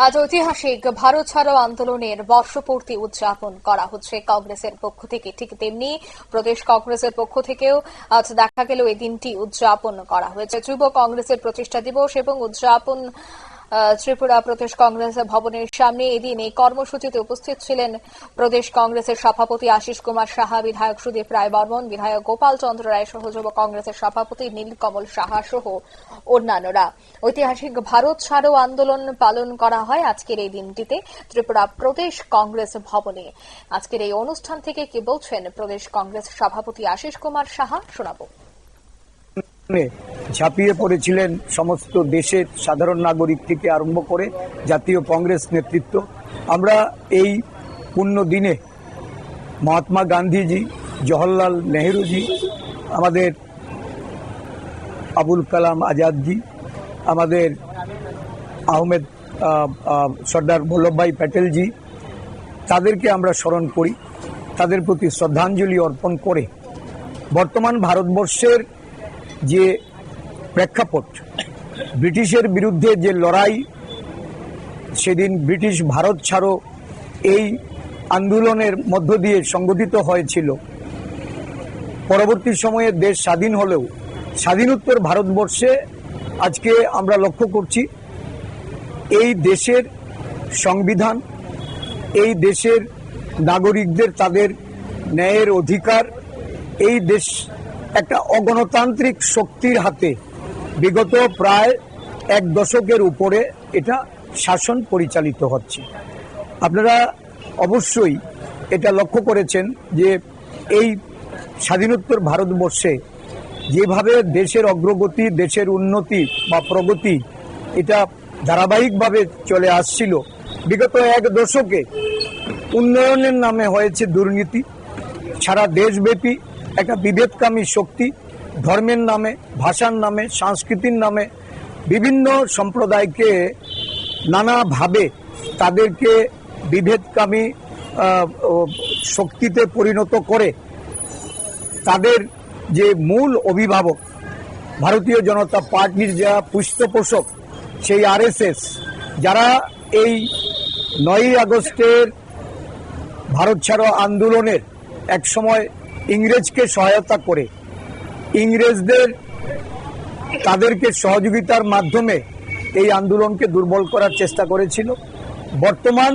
আজ ঐতিহাসিক ভারত ছাড়ো আন্দোলনের বর্ষপূর্তি উদযাপন করা হচ্ছে কংগ্রেসের পক্ষ থেকে। ঠিক তেমনি প্রদেশ কংগ্রেসের পক্ষ থেকেও আজ দেখা গেল এই দিনটি উদযাপন করা হয়েছে। যুব কংগ্রেসের প্রতিষ্ঠা দিবস এবং উদযাপন ত্রিপুরা প্রদেশ কংগ্রেস ভবনের সামনে এদিন এই কর্মসূচিতে উপস্থিত ছিলেন প্রদেশ কংগ্রেসের সভাপতি আশিস কুমার সাহা, বিধায়ক সুদীপ রায় বর্মন, বিধায়ক গোপাল চন্দ্র রায় সহ যুব কংগ্রেসের সভাপতি নীলকমল সাহা সহ অন্যান্যরা। ঐতিহাসিক ভারত ছাড়ো আন্দোলন পালন করা হয় আজকের এই দিনটিতে ত্রিপুরা প্রদেশ কংগ্রেস ভবনে। আজকের এই অনুষ্ঠান থেকে কি বলছেন প্রদেশ কংগ্রেস সভাপতি আশিস কুমার সাহা, শোনাবো। ঝাঁপিয়ে পড়েছিলেন সমস্ত দেশের সাধারণ নাগরিক থেকে আরম্ভ করে জাতীয় কংগ্রেস নেতৃত্ব। আমরা এই পুণ্য দিনে মহাত্মা গান্ধীজি, জওহরলাল নেহরুজি, আমাদের আবুল কালাম আজাদজি, আমাদের আহমেদ সর্দার বল্লভভাই প্যাটেলজি, তাদেরকে আমরা স্মরণ করি, তাদের প্রতি শ্রদ্ধাঞ্জলি অর্পণ করে বর্তমান ভারতবর্ষের যে প্রেক্ষাপট, ব্রিটিশের বিরুদ্ধে যে লড়াই, সেদিন ব্রিটিশ ভারত ছাড়ো এই আন্দোলনের মধ্য দিয়ে সংগঠিত হয়েছিল। পরবর্তী সময়ে দেশ স্বাধীন হলেও স্বাধীনোত্তর ভারতবর্ষে আজকে আমরা লক্ষ্য করছি এই দেশের সংবিধান, এই দেশের নাগরিকদের তাদের ন্যায়ের অধিকার, এই দেশ একটা অগণতান্ত্রিক শক্তির হাতে বিগত প্রায় এক দশকের উপরে এটা শাসন পরিচালিত হচ্ছে। আপনারা অবশ্যই এটা লক্ষ্য করেছেন যে এই স্বাধীনোত্তর ভারতবর্ষে যেভাবে দেশের অগ্রগতি, দেশের উন্নতি বা প্রগতি এটা ধারাবাহিকভাবে চলে আসছিল, বিগত এক দশকে উন্নয়নের নামে হয়েছে দুর্নীতি। সারা দেশব্যাপী একটা বিভেদকামী শক্তি ধর্মের নামে, ভাষার নামে, সংস্কৃতির নামে বিভিন্ন সম্প্রদায়কে নানাভাবে তাদেরকে বিভেদকামী শক্তিতে পরিণত করে তাদের যে মূল অভিভাবক ভারতীয় জনতা পার্টির যারা পৃষ্ঠপোষক, সেই আরএসএস, যারা এই 9ই আগস্টের ভারত ছাড়ো আন্দোলনের এক সময় ইংরেজকে সহায়তা করে ইংরেজদের তাদেরকে সহযোগিতার মাধ্যমে এই আন্দোলনকে দুর্বল করার চেষ্টা করেছিল। বর্তমান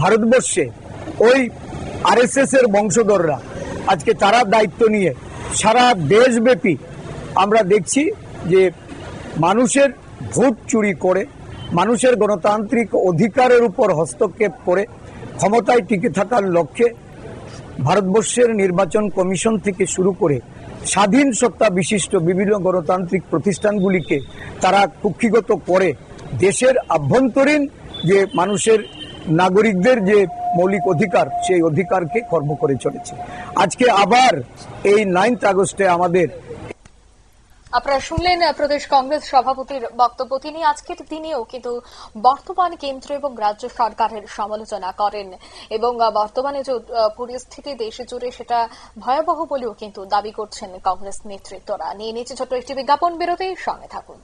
ভারতবর্ষে ওই আরএসএস এর বংশধররা আজকে তারা দায়িত্ব নিয়ে সারা দেশব্যাপী আমরা দেখছি যে মানুষের ভোট চুরি করে, মানুষের গণতান্ত্রিক অধিকারের উপর হস্তক্ষেপ করে ক্ষমতায় টিকে থাকার লক্ষ্যে ভারতবর্ষের নির্বাচন কমিশন থেকে শুরু করে স্বাধীন সত্তা বিশিষ্ট বিভিন্ন গণতান্ত্রিক প্রতিষ্ঠানগুলিকে তারা কুক্ষিগত করে দেশের আভ্যন্তরীণ যে মানুষের নাগরিকদের যে মৌলিক অধিকার, সেই অধিকারকে খর্ব করে চলেছে। আজকে আবার এই 9th আগস্টে আমাদের আপনারা শুনলেন প্রদেশ কংগ্রেস সভাপতির বক্তব্য। তিনি আজকের দিনেও কিন্তু বর্তমান কেন্দ্র এবং রাজ্য সরকারের সমালোচনা করেন এবং বর্তমানে যে পরিস্থিতি দেশে জুড়ে সেটা ভয়াবহ বলেও কিন্তু দাবি করছেন কংগ্রেস নেতৃত্বরা। নিয়ে নিচ্ছে ছোট্ট একটি বিজ্ঞাপন বিরতি, সঙ্গে থাকুন।